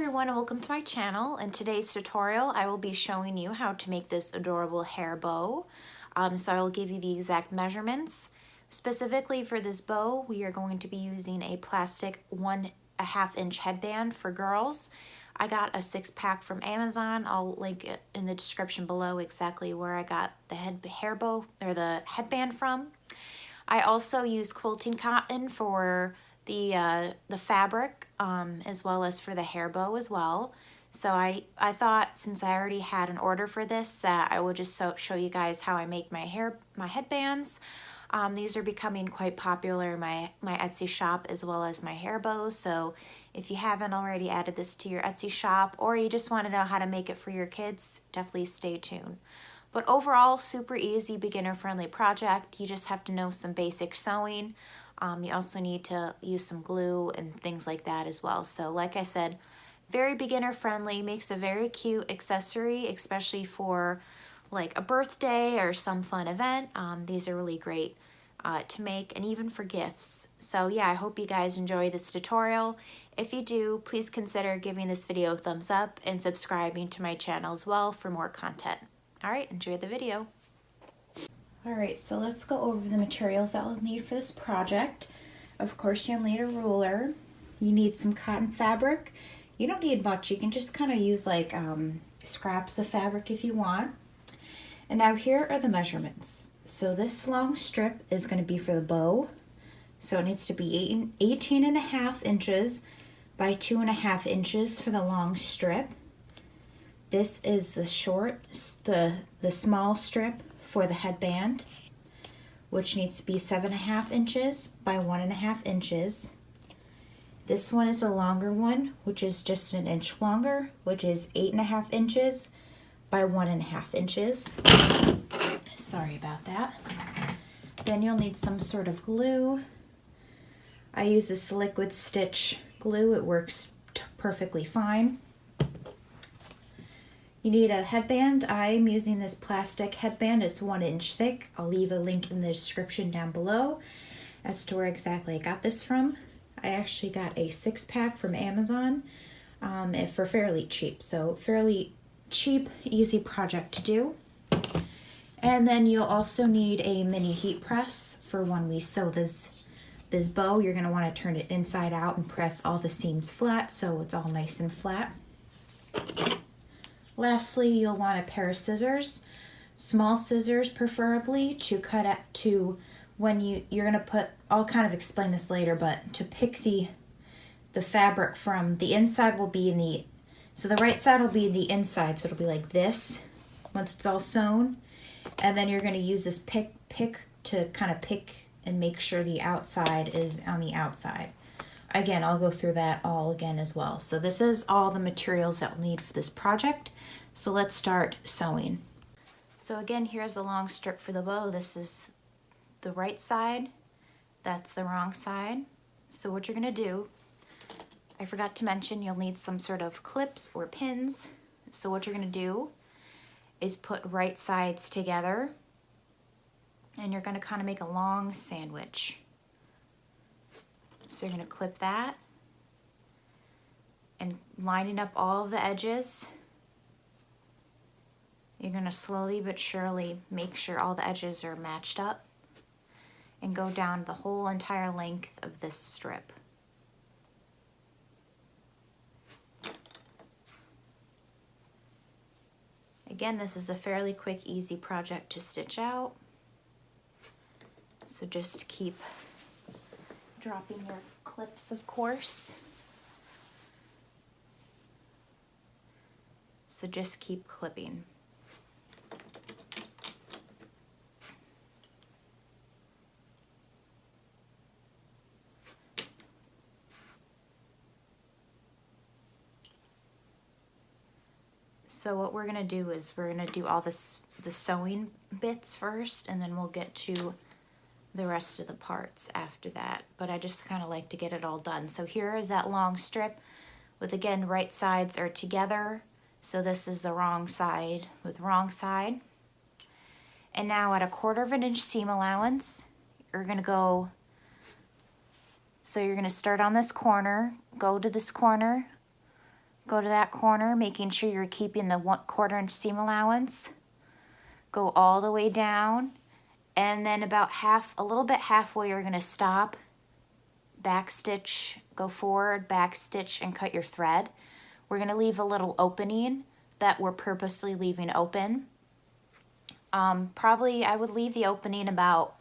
everyone, and welcome to my channel. In today's tutorial, I will be showing you how to make this adorable hair bow. So I will give you the exact measurements. Specifically for this bow, we are going to be using a plastic 1.5 inch headband for girls. I got a 6-pack from Amazon. I'll link it in the description below exactly where I got the hair bow or the headband from. I also use quilting cotton for the fabric as well as for the hair bow as well. So I thought, since I already had an order for this, that I would just show you guys how I make my headbands. These are becoming quite popular in my Etsy shop as well as my hair bows. So if you haven't already added this to your Etsy shop, or you just want to know how to make it for your kids, definitely stay tuned. But overall, super easy, beginner-friendly project. You just have to know some basic sewing. You also need to use some glue and things like that as well. So like I said, very beginner-friendly, makes a very cute accessory, especially for like a birthday or some fun event. These are really great to make, and even for gifts. So yeah, I hope you guys enjoy this tutorial. If you do, please consider giving this video a thumbs up and subscribing to my channel as well for more content. All right, enjoy the video. All right, so let's go over the materials that we'll need for this project. Of course, you'll need a ruler. You need some cotton fabric. You don't need much. You can just kind of use like scraps of fabric if you want. And now here are the measurements. So this long strip is going to be for the bow. So it needs to be 18.5 inches by 2.5 inches for the long strip. This is the the small strip for the headband, which needs to be 7.5 inches by 1.5 inches. This one is a longer one, which is just an inch longer, which is 8.5 inches by 1.5 inches. Sorry about that. Then you'll need some sort of glue. I use this liquid stitch glue. It works perfectly fine. You need a headband. I'm using this plastic headband. It's 1 inch thick. I'll leave a link in the description down below as to where exactly I got this from. I actually got a 6-pack from Amazon for fairly cheap. So fairly cheap, easy project to do. And then you'll also need a mini heat press for when we sew this bow. You're going to want to turn it inside out and press all the seams flat so it's all nice and flat. Lastly, you'll want a pair of scissors, small scissors preferably, to cut at when you're gonna put. I'll kind of explain this later, but to pick the fabric from the inside will be in the. So the right side will be in the inside, so it'll be like this once it's all sewn, and then you're gonna use this pick to kind of pick and make sure the outside is on the outside. Again, I'll go through that all again as well. So this is all the materials that we'll need for this project. So let's start sewing. So again, here's a long strip for the bow. This is the right side. That's the wrong side. So what you're gonna do, I forgot to mention, you'll need some sort of clips or pins. So what you're gonna do is put right sides together, and you're gonna kind of make a long sandwich. So you're going to clip that and lining up all of the edges. You're going to slowly but surely make sure all the edges are matched up and go down the whole entire length of this strip. Again, this is a fairly quick, easy project to stitch out. So just keep dropping your clips, of course. So just keep clipping. So what we're gonna do is we're gonna do all the sewing bits first, and then we'll get to the rest of the parts after that, but I just kind of like to get it all done. So here is that long strip with, again, right sides are together. So this is the wrong side with wrong side. And now at 1/4 inch seam allowance, you're gonna go, so you're gonna start on this corner, go to this corner, Go to that corner, making sure you're keeping the 1/4 inch seam allowance. Go all the way down, and then about a little bit halfway, you're gonna stop, back stitch, go forward, back stitch, and cut your thread. We're gonna leave a little opening that we're purposely leaving open. Probably I would leave the opening about,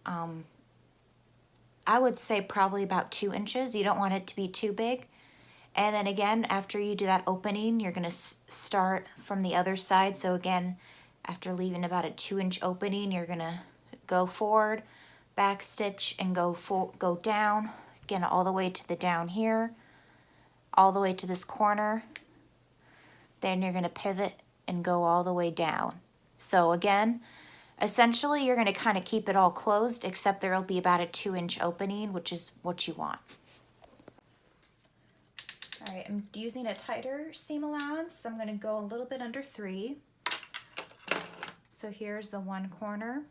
I would say probably about 2 inches. You don't want it to be too big. And then again, after you do that opening, you're gonna start from the other side. So again, after leaving about a 2-inch opening, you're gonna go forward, back stitch, and go down, again all the way to the down here, all the way to this corner. Then you're gonna pivot and go all the way down. So again, essentially you're gonna kind of keep it all closed, except there'll be about a 2-inch opening, which is what you want. All right, I'm using a tighter seam allowance, so I'm gonna go a little bit under 3. So here's the one corner,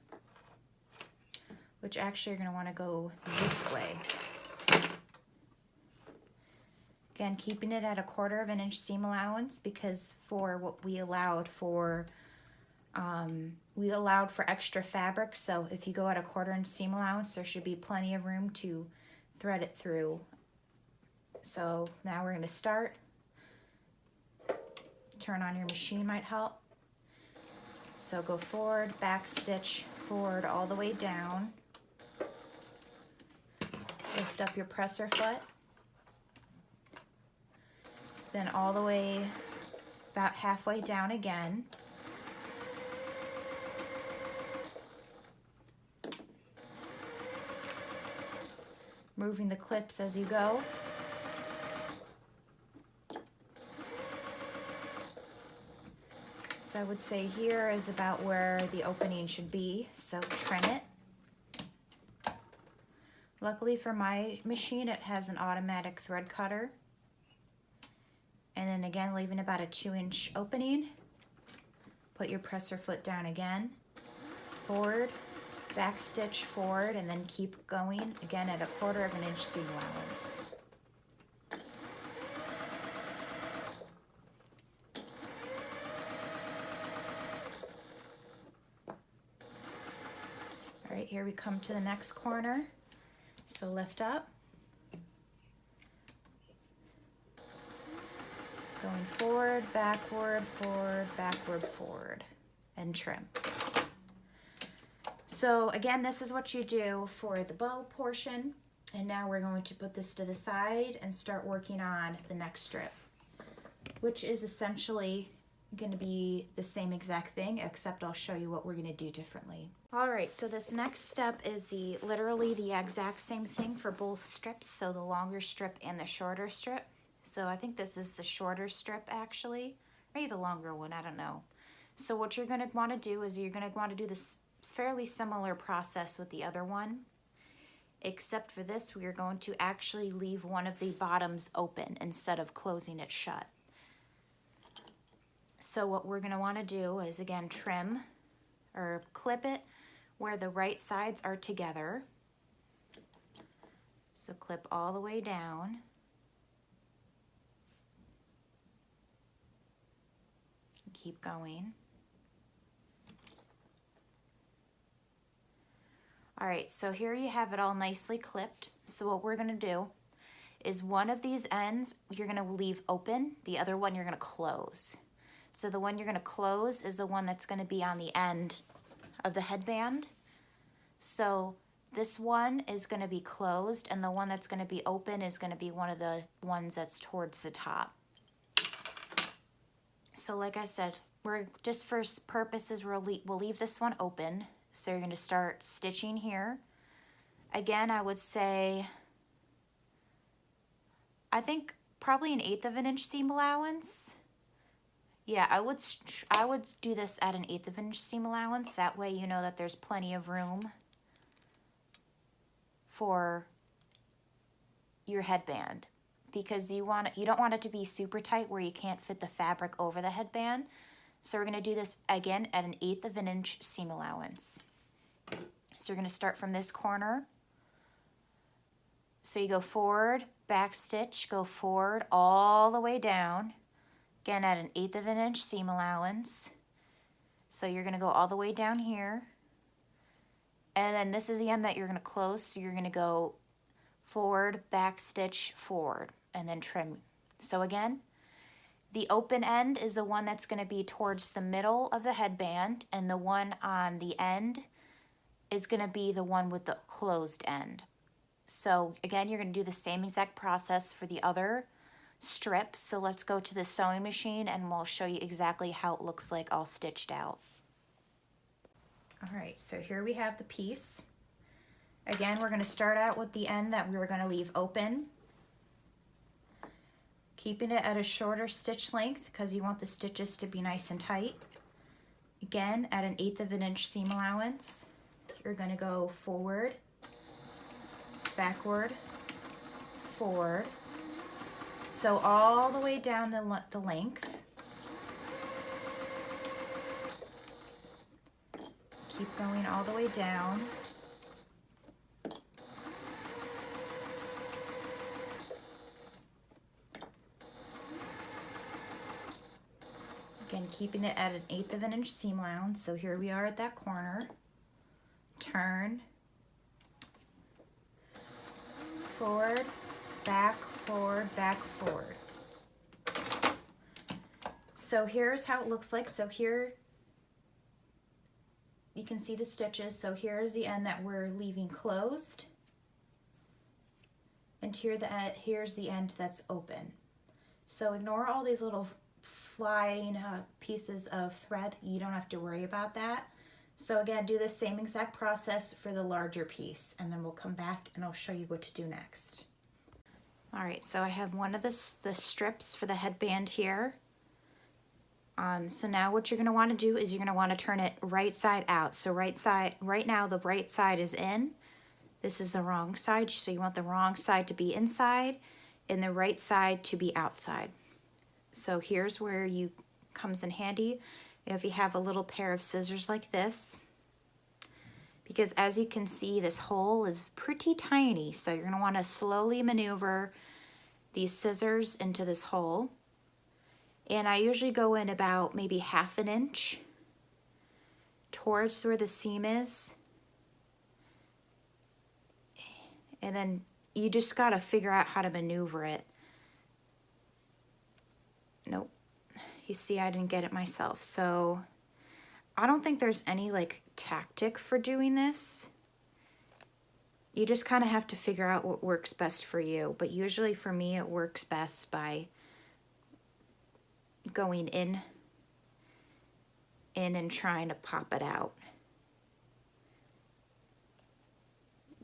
which actually you're gonna wanna go this way. Again, keeping it at a 1/4 inch seam allowance, because for what we allowed for extra fabric. So if you go at a 1/4 inch seam allowance, there should be plenty of room to thread it through. So now we're gonna start. Turn on your machine might help. So go forward, back stitch, forward all the way down. Lift up your presser foot. Then all the way about halfway down again. Moving the clips as you go. So I would say here is about where the opening should be, so trim it. Luckily for my machine, it has an automatic thread cutter. And then again, leaving about a 2-inch opening. Put your presser foot down again, forward, back stitch forward, and then keep going, again at a 1/4 inch seam allowance. All right, here we come to the next corner. So lift up. Going forward, backward, forward, and trim. So again, this is what you do for the bow portion. And now we're going to put this to the side and start working on the next strip, which is essentially going to be the same exact thing, except I'll show you what we're going to do differently. All right, so this next step is literally the exact same thing for both strips, so the longer strip and the shorter strip. So I think this is the shorter strip actually, maybe the longer one, I don't know. So what you're going to want to do is you're going to want to do this fairly similar process with the other one, except for this, we are going to actually leave one of the bottoms open instead of closing it shut. So what we're going to want to do is, again, trim or clip it where the right sides are together. So clip all the way down. Keep going. All right, so here you have it all nicely clipped. So what we're going to do is one of these ends you're going to leave open, the other one you're going to close. So the one you're going to close is the one that's going to be on the end of the headband. So this one is going to be closed, and the one that's going to be open is going to be one of the ones that's towards the top. So like I said, we're just for purposes, we'll leave this one open. So you're going to start stitching here. Again, I would say, I think probably an 1/8 inch seam allowance. Yeah, I would do this at an 1/8 inch seam allowance. That way you know that there's plenty of room for your headband, because you don't want it to be super tight where you can't fit the fabric over the headband. So we're going to do this again at an 1/8 inch seam allowance. So you're going to start from this corner. So you go forward, back stitch, go forward all the way down, again at an 1/8 of an inch seam allowance. So you're going to go all the way down here, and then this is the end that you're going to close, so you're going to go forward, back stitch, forward, and then trim. So again, the open end is the one that's going to be towards the middle of the headband, and the one on the end is going to be the one with the closed end. So again, you're going to do the same exact process for the other strips. So let's go to the sewing machine and we'll show you exactly how it looks like all stitched out. All right, so here we have the piece. Again, we're going to start out with the end that we were going to leave open, keeping it at a shorter stitch length because you want the stitches to be nice and tight. Again, at an 1/8 of an inch seam allowance, you're going to go forward, backward, forward. So all the way down the length. Keep going all the way down. Again, keeping it at an 1/8 of an inch seam allowance. So here we are at that corner. Turn. Forward, back, forward, back, forward. So here's how it looks like. So here you can see the stitches. So here's the end that we're leaving closed. And here's the end that's open. So ignore all these little flying pieces of thread. You don't have to worry about that. So again, do the same exact process for the larger piece, and then we'll come back and I'll show you what to do next. All right, so I have one of the strips for the headband here. So now what you're gonna wanna do is you're gonna wanna turn it right side out. So right now the right side is in. This is the wrong side, so you want the wrong side to be inside and the right side to be outside. So here's where you comes in handy if you have a little pair of scissors like this, because as you can see, this hole is pretty tiny. So you're gonna wanna slowly maneuver these scissors into this hole. And I usually go in about maybe 1/2 an inch towards where the seam is. And then you just gotta figure out how to maneuver it. Nope. You see, I didn't get it myself. So I don't think there's any like tactic for doing this. You just kind of have to figure out what works best for you. But usually for me, it works best by going in and trying to pop it out.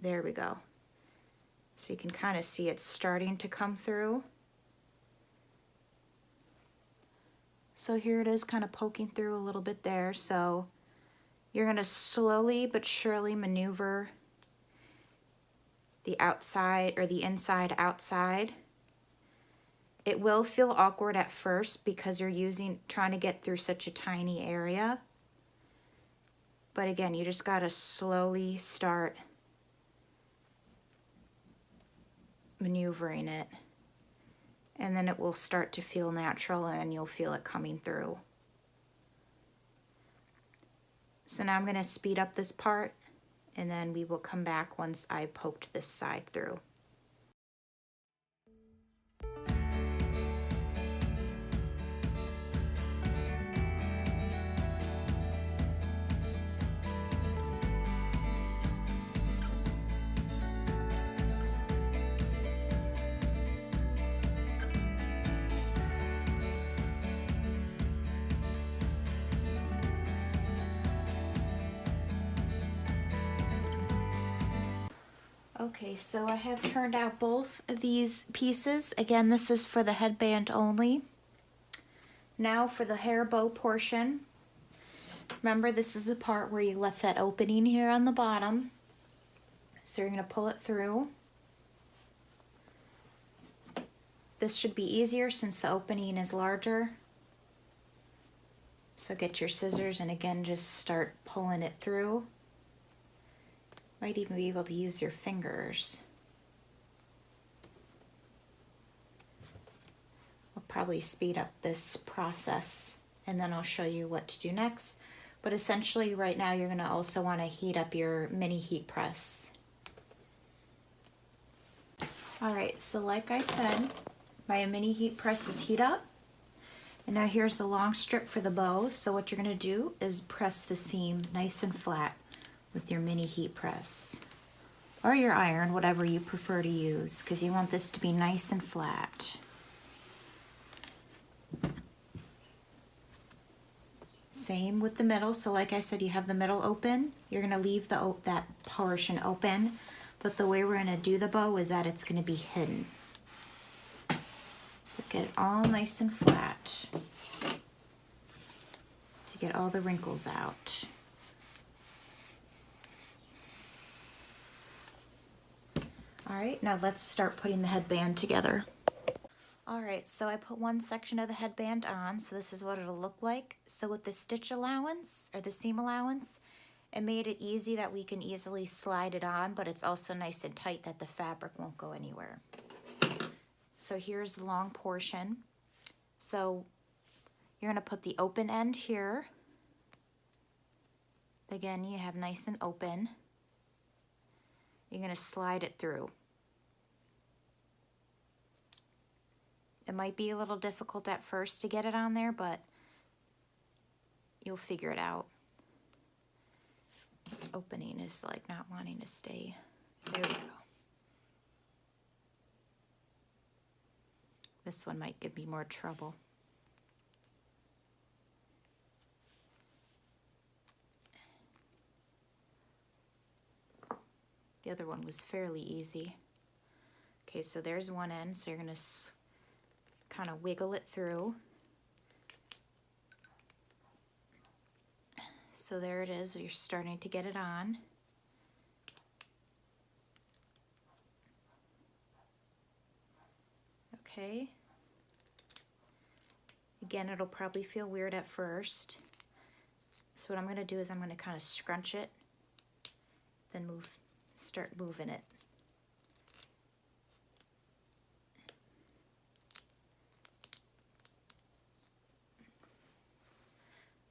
There we go. So you can kind of see it's starting to come through. So here it is kind of poking through a little bit there. So you're going to slowly but surely maneuver the outside or the inside outside. It will feel awkward at first because you're trying to get through such a tiny area. But again, you just got to slowly start maneuvering it. And then it will start to feel natural and you'll feel it coming through. So now I'm going to speed up this part and then we will come back once I poked this side through. Okay, so I have turned out both of these pieces. Again, this is for the headband only. Now for the hair bow portion. Remember, this is the part where you left that opening here on the bottom. So you're going to pull it through. This should be easier since the opening is larger. So get your scissors and again, just start pulling it through. Might even be able to use your fingers. probably speed up this process, and then I'll show you what to do next. But essentially right now you're gonna also wanna heat up your mini heat press. All right, so like I said, my mini heat press is heat up. And now here's the long strip for the bow. So what you're gonna do is press the seam nice and flat with your mini heat press. Or your iron, whatever you prefer to use, because you want this to be nice and flat. Same with the middle. So like I said, you have the middle open. You're gonna leave that portion open, but the way we're gonna do the bow is that it's gonna be hidden. So get it all nice and flat to get all the wrinkles out. All right, now let's start putting the headband together. All right, so I put one section of the headband on, so this is what it'll look like. So with the stitch allowance, or the seam allowance, it made it easy that we can easily slide it on, but it's also nice and tight that the fabric won't go anywhere. So here's the long portion. So you're gonna put the open end here. Again, you have nice and open. You're gonna slide it through. It might be a little difficult at first to get it on there, but you'll figure it out. This opening is like not wanting to stay. There we go. This one might give me more trouble. The other one was fairly easy. Okay, so there's one end, so you're gonna kind of wiggle it through. So there it is, you're starting to get it on. Okay. Again, it'll probably feel weird at first. So what I'm gonna do is I'm gonna kind of scrunch it, then start moving it.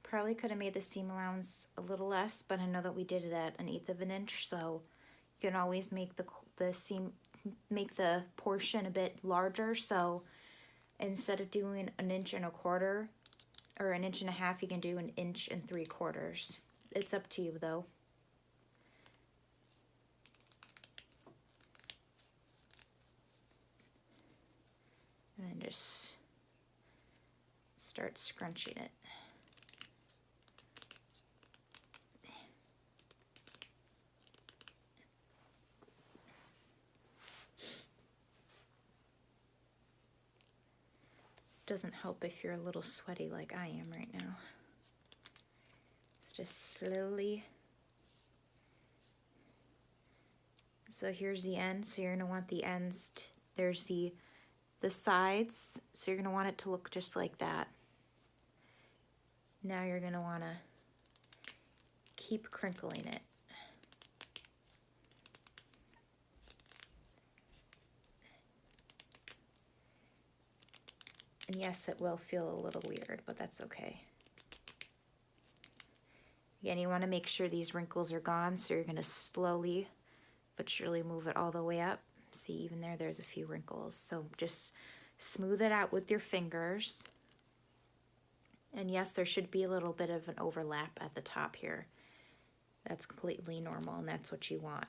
Probably could have made the seam allowance a little less, but I know that we did it at 1/8 of an inch, so you can always make the portion a bit larger. So instead of doing 1.25 inches or 1.5 inches, you can do 1 3/4 inches. It's up to you though. And then just start scrunching it. Doesn't help if you're a little sweaty like I am right now. It's just slowly. So here's the end, so you're gonna want the ends, there's the sides, so you're gonna want it to look just like that. Now you're gonna wanna keep crinkling it. And yes, it will feel a little weird, but that's okay. Again, you want to make sure these wrinkles are gone, so you're going to slowly but surely move it all the way up. See, even there's a few wrinkles. So just smooth it out with your fingers. And yes, there should be a little bit of an overlap at the top here. That's completely normal, and that's what you want.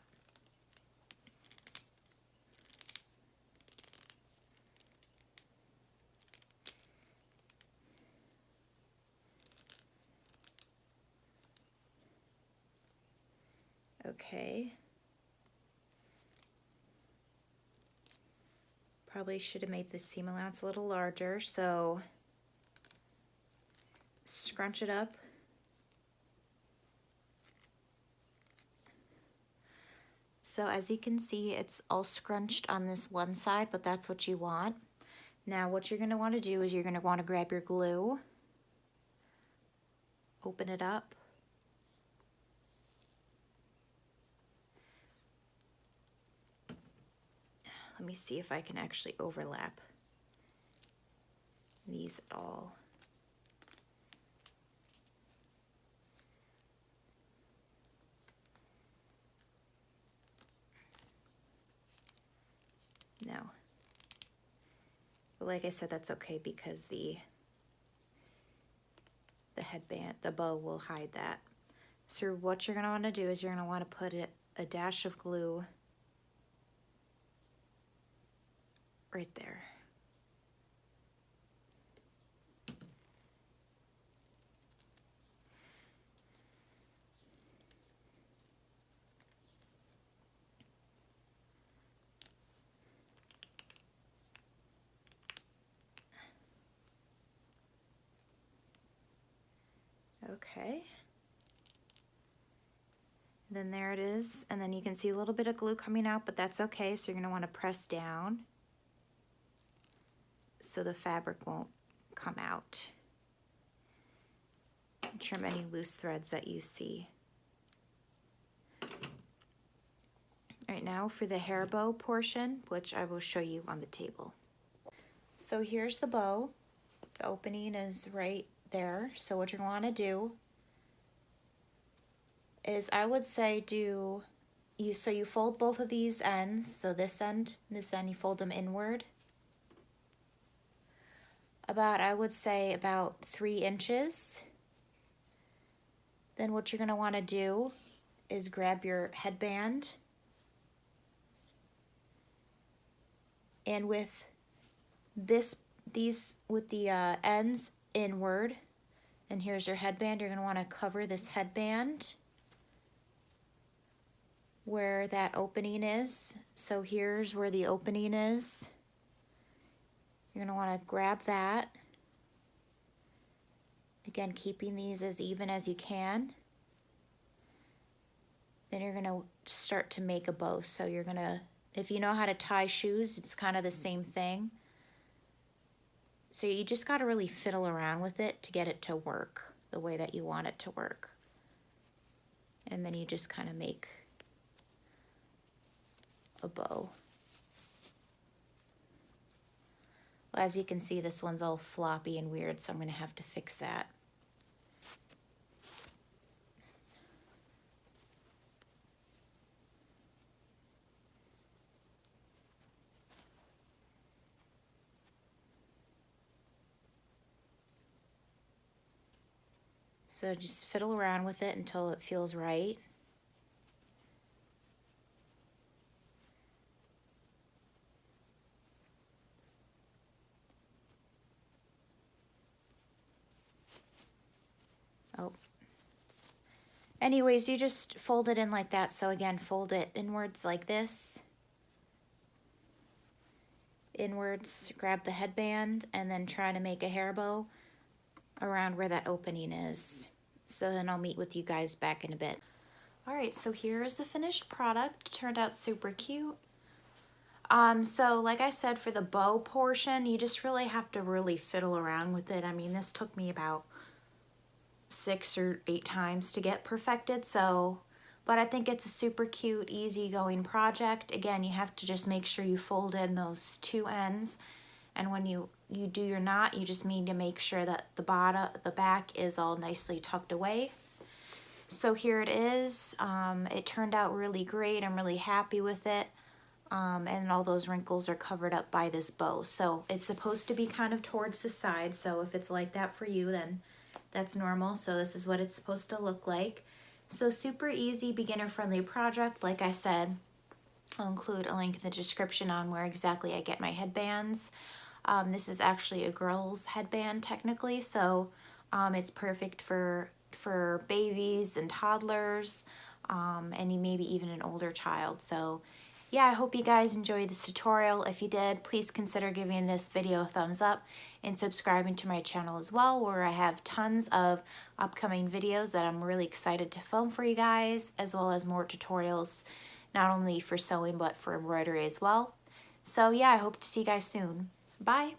Okay. Probably should have made the seam allowance a little larger, so scrunch it up. So as you can see, it's all scrunched on this one side, but that's what you want. Now what you're going to want to do is you're going to want to grab your glue, open it up, let me see if I can actually overlap. these at all. No. But like I said, that's okay because the headband, the bow will hide that. So what you're going to want to do is you're going to want to put a dash of glue right there. Okay. Then there it is, and then you can see a little bit of glue coming out, but that's okay. So you're going to want to press down so the fabric won't come out. And trim any loose threads that you see. All right, now for the hair bow portion, which I will show you on the table. So here's the bow. The opening is right there. So what you're going to want to do is, I would say, you fold both of these ends. So this end, you fold them inward. I would say about 3 inches. Then what you're going to want to do is grab your headband, and with the ends inward, and here's your headband, you're going to want to cover this headband where that opening is. So here's where the opening is. You're going to want to grab that. Again, keeping these as even as you can. Then you're going to start to make a bow. So you're going to, if you know how to tie shoes, it's kind of the same thing. So you just got to really fiddle around with it to get it to work the way that you want it to work. And then you just kind of make a bow. Well, as you can see, this one's all floppy and weird, so I'm going to have to fix that. So just fiddle around with it until it feels right. Oh. Anyways, you just fold it in like that. So again, fold it inwards like this. Inwards, grab the headband, and then try to make a hair bow around where that opening is. So then I'll meet with you guys back in a bit. All right, so here is the finished product. It turned out super cute. So like I said, for the bow portion, you just really have to really fiddle around with it. I mean, this took me about 6 or 8 times to get perfected, but I think it's a super cute, easygoing project. Again, you have to just make sure you fold in those 2 ends, and when you do your knot, you just need to make sure that the back is all nicely tucked away. So here it is. It turned out really great. I'm really happy with it. And all those wrinkles are covered up by this bow. So it's supposed to be kind of towards the side. So if it's like that for you, then that's normal. So this is what it's supposed to look like. So super easy, beginner-friendly project. Like I said, I'll include a link in the description on where exactly I get my headbands. This is actually a girl's headband technically, so it's perfect for babies and toddlers, and maybe even an older child. So yeah, I hope you guys enjoyed this tutorial. If you did, please consider giving this video a thumbs up and subscribing to my channel as well, where I have tons of upcoming videos that I'm really excited to film for you guys, as well as more tutorials, not only for sewing, but for embroidery as well. So yeah, I hope to see you guys soon. Bye.